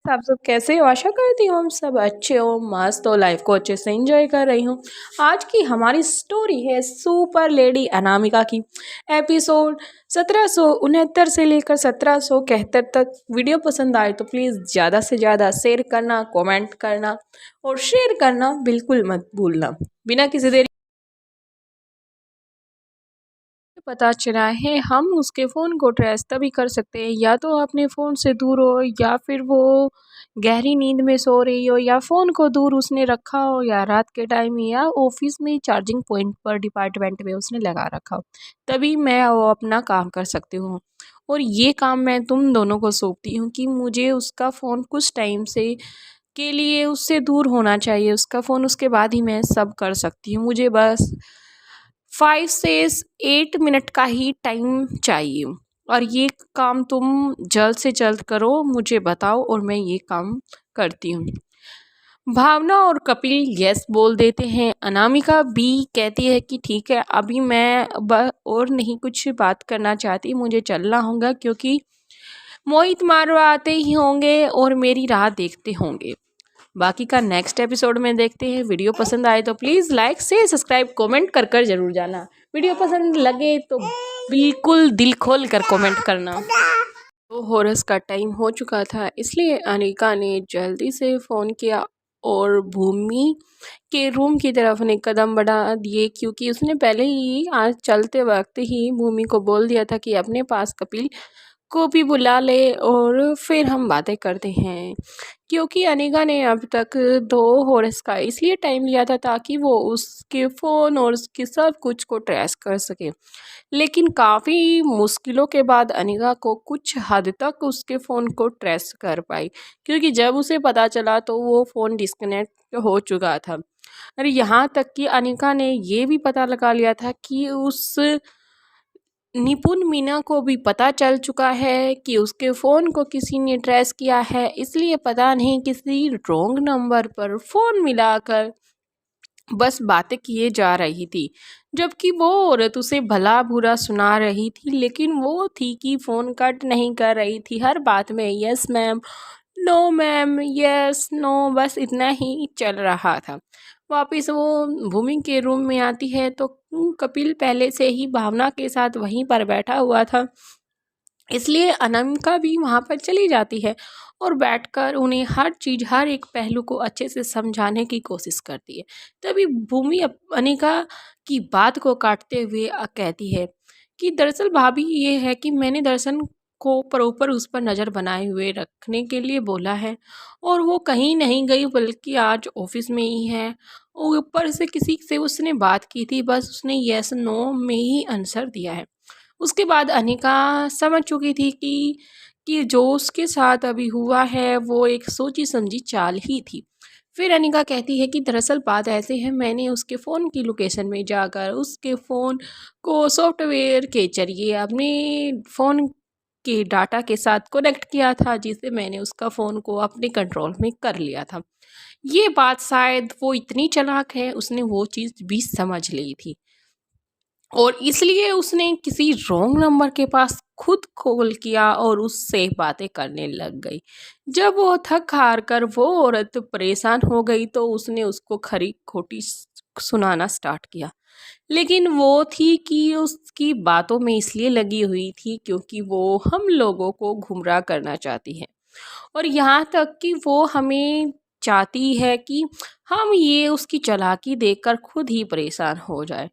आप सब कैसे हो? आशा करती हूँ हम सब अच्छे हो, मस्त हो, लाइफ को अच्छे से एंजॉय कर रही हूँ। आज की हमारी स्टोरी है सुपर लेडी अनामिका की। एपिसोड 1769 से लेकर 1771 तक। वीडियो पसंद आए तो प्लीज़ ज़्यादा से ज़्यादा शेयर करना, कमेंट करना और शेयर करना बिल्कुल मत भूलना। बिना किसी देरी पता चला है हम उसके फ़ोन को ट्रेस तभी कर सकते हैं या तो अपने फ़ोन से दूर हो या फिर वो गहरी नींद में सो रही हो या फ़ोन को दूर उसने रखा हो या रात के टाइम या ऑफिस में चार्जिंग पॉइंट पर डिपार्टमेंट में उसने लगा रखा हो, तभी मैं वो अपना काम कर सकती हूँ। और ये काम मैं तुम दोनों को सौंपती हूँ कि मुझे उसका फ़ोन कुछ टाइम से के लिए उससे दूर होना चाहिए, उसका फ़ोन, उसके बाद ही मैं सब कर सकती हूँ। मुझे बस 5 से 8 मिनट का ही टाइम चाहिए और ये काम तुम जल्द से जल्द करो, मुझे बताओ और मैं ये काम करती हूँ। भावना और कपिल यस बोल देते हैं। अनामिका भी कहती है कि ठीक है, अभी मैं और नहीं कुछ बात करना चाहती, मुझे चलना होगा क्योंकि मोहित मारवा आते ही होंगे और मेरी राह देखते होंगे। बाकी का नेक्स्ट एपिसोड में देखते हैं। वीडियो पसंद आए तो please like share subscribe comment कर कर जरूर जाना। वीडियो पसंद लगे तो बिल्कुल दिल खोल कर कमेंट करना। तो हॉरस का टाइम हो चुका था, इसलिए अनिका ने जल्दी से फ़ोन किया और भूमि के रूम की तरफ ने कदम बढ़ा दिए क्योंकि उसने पहले ही आज चलते वक्त ही भूमि को बोल दिया था कि अपने पास कपिल को भी बुला ले और फिर हम बातें करते हैं। क्योंकि अनिका ने अब तक 2 हॉर्स का इसलिए टाइम लिया था ताकि वो उसके फ़ोन और उसके सब कुछ को ट्रेस कर सके। लेकिन काफ़ी मुश्किलों के बाद अनिका को कुछ हद तक उसके फ़ोन को ट्रेस कर पाई, क्योंकि जब उसे पता चला तो वो फ़ोन डिस्कनेक्ट हो चुका था। और यहाँ तक कि अनिका ने ये भी पता लगा लिया था कि उस निपुण मीना को भी पता चल चुका है कि उसके फ़ोन को किसी ने ट्रेस किया है, इसलिए पता नहीं किसी रॉन्ग नंबर पर फ़ोन मिलाकर बस बातें किए जा रही थी। जबकि वो औरत उसे भला बुरा सुना रही थी, लेकिन वो थी कि फ़ोन कट नहीं कर रही थी, हर बात में yes ma'am, no ma'am, yes no, बस इतना ही चल रहा था। वापस वो भूमि के रूम में आती है तो कपिल पहले से ही भावना के साथ वहीं पर बैठा हुआ था, इसलिए अनामिका भी वहाँ पर चली जाती है और बैठकर उन्हें हर चीज़, हर एक पहलू को अच्छे से समझाने की कोशिश करती है। तभी भूमि अनिका की बात को काटते हुए कहती है कि दरअसल भाभी ये है कि मैंने दर्शन को प्रॉपर उस पर नज़र बनाए हुए रखने के लिए बोला है और वो कहीं नहीं गई बल्कि आज ऑफिस में ही है। और ऊपर से किसी से उसने बात की थी, बस उसने यस नो में ही आंसर दिया है। उसके बाद अनिका समझ चुकी थी कि जो उसके साथ अभी हुआ है वो एक सोची समझी चाल ही थी। फिर अनिका कहती है कि दरअसल बात ऐसे है, मैंने उसके फ़ोन की लोकेशन में जाकर उसके फ़ोन को सॉफ्टवेयर के ज़रिए अपने फ़ोन के डाटा के साथ कनेक्ट किया था, जिससे मैंने उसका फ़ोन को अपने कंट्रोल में कर लिया था। ये बात शायद वो इतनी चालाक है, उसने वो चीज़ भी समझ ली थी और इसलिए उसने किसी रॉन्ग नंबर के पास खुद कॉल किया और उससे बातें करने लग गई। जब वो थक हार कर वो औरत परेशान हो गई तो उसने उसको खरी खोटी सुनाना स्टार्ट किया। लेकिन वो थी कि उसकी बातों में इसलिए लगी हुई थी क्योंकि वो हम लोगों को गुमराह करना चाहती है और यहाँ तक कि वो हमें चाहती है कि हम ये उसकी चालाकी देखकर खुद ही परेशान हो जाए।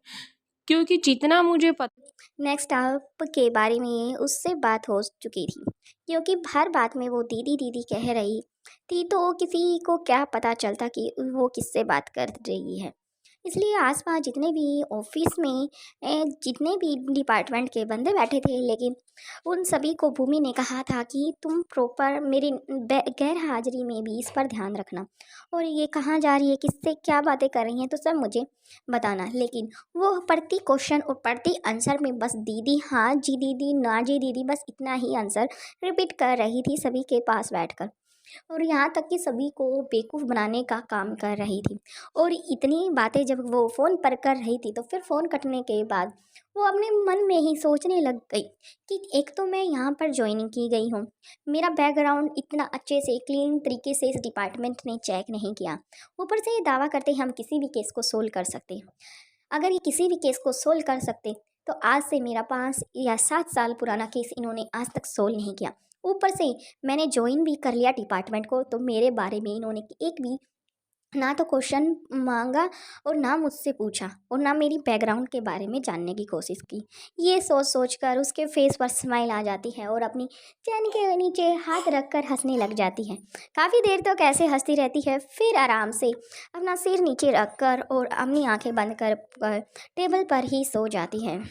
क्योंकि जितना मुझे पता नेक्स्ट आप के बारे में उससे बात हो चुकी थी, क्योंकि हर बात में वो दीदी दीदी कह रही थी, तो किसी को क्या पता चलता कि वो किससे बात कर रही है। इसलिए आसपास जितने भी ऑफिस में जितने भी डिपार्टमेंट के बंदे बैठे थे, लेकिन उन सभी को भूमि ने कहा था कि तुम प्रॉपर मेरी गैर हाजिरी में भी इस पर ध्यान रखना और ये कहाँ जा रही है, किससे क्या बातें कर रही हैं, तो सब मुझे बताना। लेकिन वो प्रति क्वेश्चन और प्रति आंसर में बस दीदी, हाँ जी दीदी, ना जी दीदी, बस इतना ही आंसर रिपीट कर रही थी सभी के पास बैठकर। और यहाँ तक कि सभी को बेवकूफ़ बनाने का काम कर रही थी। और इतनी बातें जब वो फ़ोन पर कर रही थी तो फिर फ़ोन कटने के बाद वो अपने मन में ही सोचने लग गई कि एक तो मैं यहाँ पर ज्वाइनिंग की गई हूँ, मेरा बैकग्राउंड इतना अच्छे से क्लीन तरीके से इस डिपार्टमेंट ने चेक नहीं किया, ऊपर से ये दावा करते हम किसी भी केस को सोल्व कर सकते हैं। अगर ये किसी भी केस को सोल्व कर सकते तो आज से मेरा 5 या 7 साल पुराना केस इन्होंने आज तक सोल्व नहीं किया। ऊपर से मैंने ज्वाइन भी कर लिया डिपार्टमेंट को तो मेरे बारे में इन्होंने एक भी ना तो क्वेश्चन मांगा और ना मुझसे पूछा और ना मेरी बैकग्राउंड के बारे में जानने की कोशिश की। ये सोच सोच कर उसके फेस पर स्माइल आ जाती है और अपनी चैन के नीचे हाथ रख कर हंसने लग जाती है। काफ़ी देर तक ऐसे हंसती रहती है, फिर आराम से अपना सिर नीचे रख कर और अपनी आंखें बंद कर टेबल पर ही सो जाती है।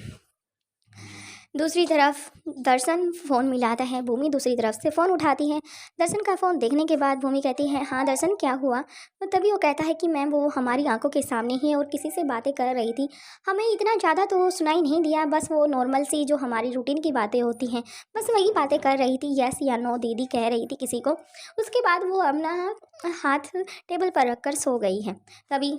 दूसरी तरफ दर्शन फ़ोन मिलाता है, भूमि दूसरी तरफ से फ़ोन उठाती है। दर्शन का फ़ोन देखने के बाद भूमि कहती है, हाँ दर्शन क्या हुआ? तो तभी वो कहता है कि मैम वो हमारी आंखों के सामने ही है और किसी से बातें कर रही थी, हमें इतना ज़्यादा तो सुनाई नहीं दिया, बस वो नॉर्मल सी जो हमारी रूटीन की बातें होती हैं बस वही बातें कर रही थी, यस या नो दीदी कह रही थी किसी को। उसके बाद वो अपना हाथ टेबल पर रख कर सो गई है। तभी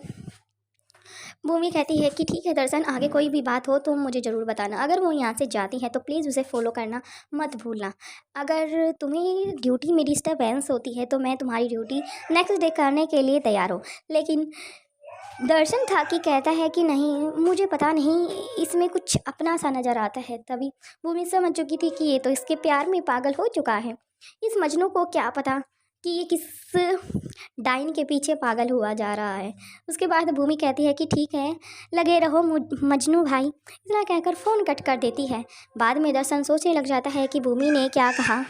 भूमि कहती है कि ठीक है दर्शन, आगे कोई भी बात हो तो मुझे ज़रूर बताना, अगर वो यहाँ से जाती है तो प्लीज़ उसे फॉलो करना मत भूलना। अगर तुम्हें ड्यूटी में डिस्टर्बेंस होती है तो मैं तुम्हारी ड्यूटी नेक्स्ट डे करने के लिए तैयार हूँ। लेकिन दर्शन था कि कहता है कि नहीं मुझे पता नहीं, इसमें कुछ अपना सा नज़र आता है। तभी भूमि समझ चुकी थी कि ये तो इसके प्यार में पागल हो चुका है। इस मजनू को क्या पता कि ये किस डाइन के पीछे पागल हुआ जा रहा है। उसके बाद भूमि कहती है कि ठीक है लगे रहो मजनू भाई, इतना कहकर फ़ोन कट कर देती है। बाद में दर्शन सोचने लग जाता है कि भूमि ने क्या कहा।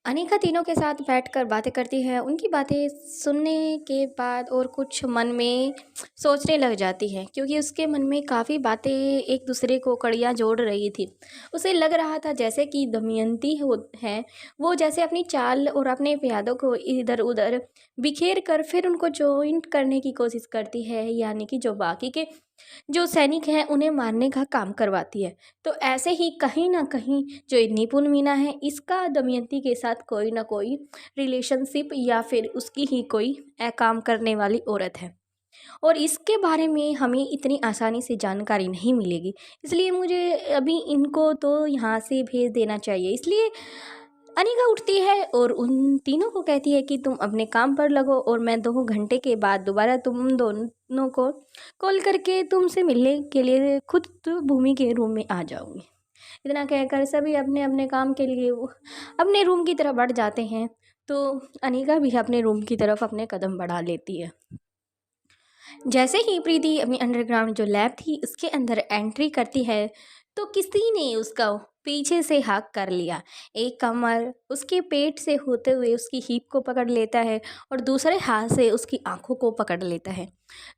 अनिका तीनों के साथ बैठकर बातें करती है। उनकी बातें सुनने के बाद और कुछ मन में सोचने लग जाती है, क्योंकि उसके मन में काफ़ी बातें एक दूसरे को कड़ियाँ जोड़ रही थी। उसे लग रहा था जैसे कि दमयंती हो है, वो जैसे अपनी चाल और अपने प्यादों को इधर उधर बिखेर कर फिर उनको जॉइंट करने की कोशिश करती है, यानी कि जो बाकी के जो सैनिक हैं उन्हें मारने का काम करवाती है। तो ऐसे ही कहीं ना कहीं जो ये निपुण मीना है, इसका दमयंती के साथ कोई ना कोई रिलेशनशिप या फिर उसकी ही कोई काम करने वाली औरत है, और इसके बारे में हमें इतनी आसानी से जानकारी नहीं मिलेगी। इसलिए मुझे अभी इनको तो यहाँ से भेज देना चाहिए। इसलिए अनिका उठती है और उन तीनों को कहती है कि तुम अपने काम पर लगो और मैं 2 घंटे के बाद दोबारा तुम दोनों को कॉल करके तुमसे मिलने के लिए खुद तो भूमि के रूम में आ जाऊंगी। इतना कहकर सभी अपने अपने काम के लिए वो अपने रूम की तरफ बढ़ जाते हैं। तो अनिका भी अपने रूम की तरफ अपने कदम बढ़ा लेती है। जैसे ही प्रीति अपनी अंडरग्राउंड जो लैब थी उसके अंदर एंट्री करती है तो किसी ने उसका पीछे से हाथ कर लिया। एक कमर उसके पेट से होते हुए उसकी हिप को पकड़ लेता है और दूसरे हाथ से उसकी आंखों को पकड़ लेता है।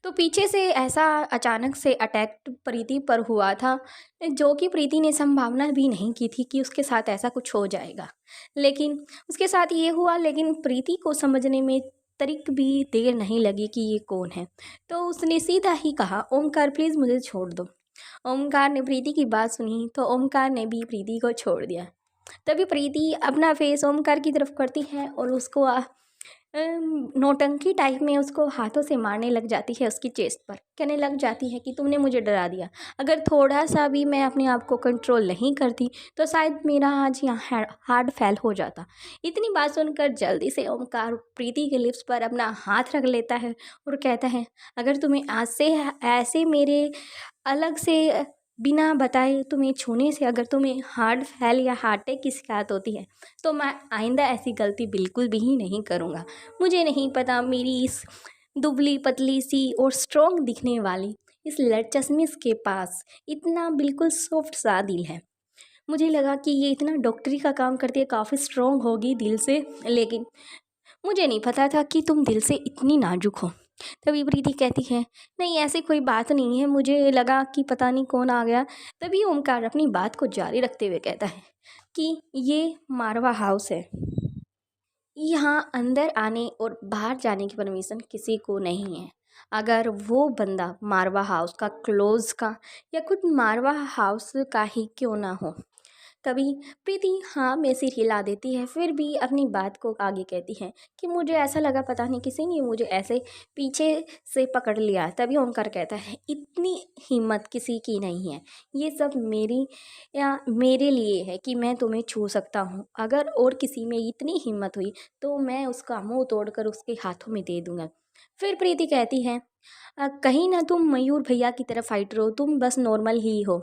तो पीछे से ऐसा अचानक से अटैक प्रीति पर हुआ था, जो कि प्रीति ने संभावना भी नहीं की थी कि उसके साथ ऐसा कुछ हो जाएगा। लेकिन उसके साथ ये हुआ, लेकिन प्रीति को समझने में तरीक भी देर नहीं लगी कि ये कौन है। तो उसने सीधा ही कहा, ओमकार प्लीज़ मुझे छोड़ दो। ओमकार ने प्रीति की बात सुनी तो ओमकार ने भी प्रीति को छोड़ दिया। तभी प्रीति अपना फेस ओमकार की तरफ करती है और उसको नौटंकी टाइप में उसको हाथों से मारने लग जाती है उसकी चेस्ट पर। कहने लग जाती है कि तुमने मुझे डरा दिया, अगर थोड़ा सा भी मैं अपने आप को कंट्रोल नहीं करती तो शायद मेरा आज यहाँ हार्ट फेल हो जाता। इतनी बात सुनकर जल्दी से ओमकार प्रीति के लिप्स पर अपना हाथ रख लेता है और कहता है, अगर तुम्हें आज से ऐसे मेरे अलग से बिना बताए तुम्हें छूने से अगर तुम्हें हार्ट फेल या हार्ट अटैक की शिकायत होती है तो मैं आइंदा ऐसी गलती बिल्कुल भी ही नहीं करूँगा। मुझे नहीं पता मेरी इस दुबली पतली सी और स्ट्रॉन्ग दिखने वाली इस लड़चसमिस के पास इतना बिल्कुल सॉफ्ट सा दिल है। मुझे लगा कि ये इतना डॉक्टरी का काम करती है, काफ़ी स्ट्रॉन्ग होगी दिल से, लेकिन मुझे नहीं पता था कि तुम दिल से इतनी नाजुक हो। तभी प्रीति कहती है, नहीं ऐसी कोई बात नहीं है, मुझे लगा कि पता नहीं कौन आ गया। तभी ओमकार अपनी बात को जारी रखते हुए कहता है कि ये मारवा हाउस है, यहाँ अंदर आने और बाहर जाने की परमिशन किसी को नहीं है। अगर वो बंदा मारवा हाउस का क्लोज का या खुद मारवा हाउस का ही क्यों ना हो, तभी प्रीति हाँ में सिर हिला देती है, फिर भी अपनी बात को आगे कहती है कि मुझे ऐसा लगा पता नहीं किसी ने मुझे ऐसे पीछे से पकड़ लिया। तभी ओमकार कहता है इतनी हिम्मत किसी की नहीं है, ये सब मेरी या मेरे लिए है कि मैं तुम्हें छू सकता हूँ। अगर और किसी में इतनी हिम्मत हुई तो मैं उसका मुंह तोड़कर उसके हाथों में दे दूंगा। फिर प्रीति कहती है कहीं ना तुम मयूर भैया की तरह फाइटर हो, तुम बस नॉर्मल ही हो।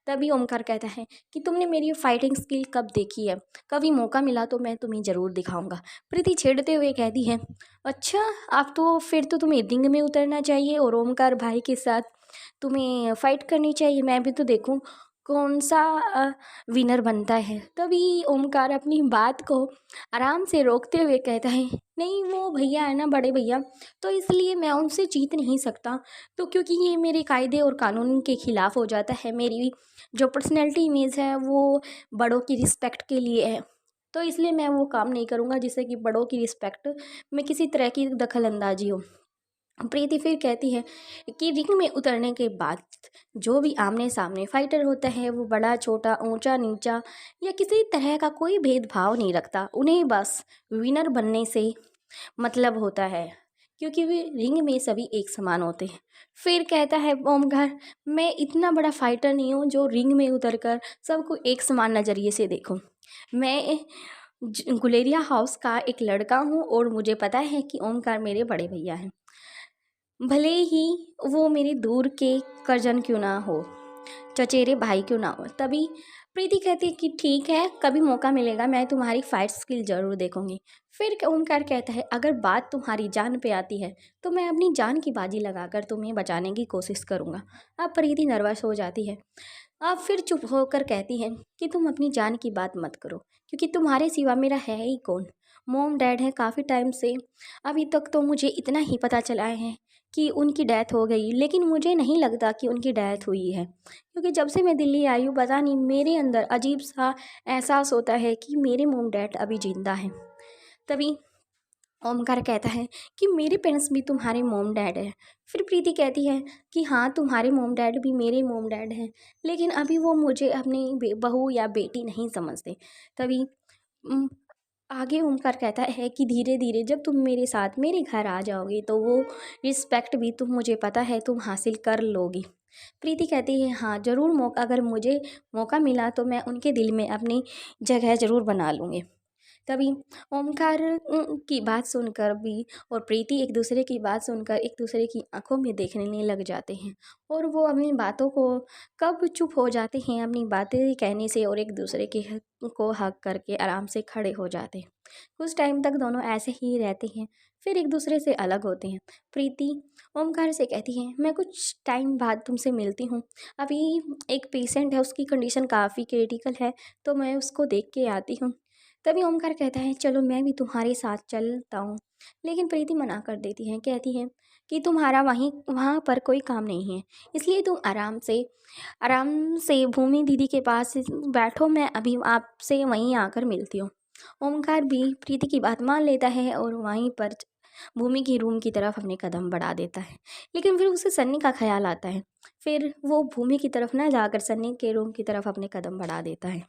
तभी ओमकार कहता है कि तुमने मेरी फाइटिंग स्किल कब देखी है, कभी मौका मिला तो मैं तुम्हें ज़रूर दिखाऊंगा। प्रीति छेड़ते हुए कहती है अच्छा, आप तो फिर तो तुम्हें रिंग में उतरना चाहिए और ओमकार भाई के साथ तुम्हें फाइट करनी चाहिए, मैं भी तो देखूं कौन सा विनर बनता है। तभी ओमकार अपनी बात को आराम से रोकते हुए कहता है नहीं, वो भैया है ना बड़े भैया, तो इसलिए मैं उनसे जीत नहीं सकता, तो क्योंकि ये मेरे कायदे और कानून के खिलाफ हो जाता है। मेरी जो पर्सनैलिटी इमेज है वो बड़ों की रिस्पेक्ट के लिए है, तो इसलिए मैं वो काम नहीं करूँगा जिससे कि बड़ों की रिस्पेक्ट में किसी तरह की दखल अंदाजी हो। प्रीति फिर कहती है कि रिंग में उतरने के बाद जो भी आमने सामने फाइटर होता है वो बड़ा छोटा ऊंचा नीचा या किसी तरह का कोई भेदभाव नहीं रखता, उन्हें बस विनर बनने से मतलब होता है, क्योंकि वे रिंग में सभी एक समान होते हैं। फिर कहता है ओमकार मैं इतना बड़ा फाइटर नहीं हूँ जो रिंग में उतरकर सबको एक समान नज़रिए से देखूँ। मैं गुलेरिया हाउस का एक लड़का हूँ और मुझे पता है कि ओमकार मेरे बड़े भैया हैं, भले ही वो मेरे दूर के कजन क्यों ना हो, चचेरे भाई क्यों ना हो। तभी प्रीति कहती है कि ठीक है, कभी मौका मिलेगा मैं तुम्हारी फाइट स्किल ज़रूर देखूंगी। फिर ओमकार कहता है अगर बात तुम्हारी जान पे आती है तो मैं अपनी जान की बाजी लगाकर तुम्हें बचाने की कोशिश करूंगा। अब प्रीति नर्वस हो जाती है, अब फिर चुप होकर कहती है कि तुम अपनी जान की बात मत करो, क्योंकि तुम्हारे सिवा मेरा है ही कौन। मोम डैड है काफ़ी टाइम से, अभी तक तो मुझे इतना ही पता चला है कि उनकी डेथ हो गई, लेकिन मुझे नहीं लगता कि उनकी डेथ हुई है, क्योंकि जब से मैं दिल्ली आई हूँ पता नहीं मेरे अंदर अजीब सा एहसास होता है कि मेरे मोम डैड अभी जिंदा हैं। तभी ओमकार कहता है कि मेरे पेरेंट्स भी तुम्हारे मोम डैड हैं। फिर प्रीति कहती है कि हाँ, तुम्हारे मोम डैड भी मेरे मोम डैड हैं, लेकिन अभी वो मुझे अपनी बहू या बेटी नहीं समझते। तभी उम, आगे ओमकार कहता है कि धीरे धीरे जब तुम मेरे साथ मेरे घर आ जाओगी तो वो रिस्पेक्ट भी तुम, मुझे पता है, तुम हासिल कर लोगी। प्रीति कहती है हाँ ज़रूर, मौका अगर मुझे मौका मिला तो मैं उनके दिल में अपनी जगह ज़रूर बना लूँगी। तभी ओमकार की बात सुनकर भी और प्रीति एक दूसरे की बात सुनकर एक दूसरे की आंखों में देखने लग जाते हैं, और वो अपनी बातों को कब चुप हो जाते हैं अपनी बातें कहने से, और एक दूसरे के को हक करके आराम से खड़े हो जाते हैं। कुछ टाइम तक दोनों ऐसे ही रहते हैं, फिर एक दूसरे से अलग होते हैं। प्रीति ओमकार से कहती है मैं कुछ टाइम बाद तुमसे मिलती हूँ, अभी एक पेशेंट है उसकी कंडीशन काफ़ी क्रिटिकल है, तो मैं उसको देख के आती हूँ। तभी ओमकार कहता है चलो मैं भी तुम्हारे साथ चलता हूँ, लेकिन प्रीति मना कर देती है, कहती है कि तुम्हारा वहाँ पर कोई काम नहीं है, इसलिए तुम आराम से भूमि दीदी के पास बैठो, मैं अभी आपसे वहीं आकर मिलती हूँ। ओमकार भी प्रीति की बात मान लेता है और वहीं पर भूमि की रूम की तरफ अपने कदम बढ़ा देता है, लेकिन फिर उसे सन्नी का ख्याल आता है, फिर वो भूमि की तरफ ना जाकर सन्नी के रूम की तरफ अपने कदम बढ़ा देता है।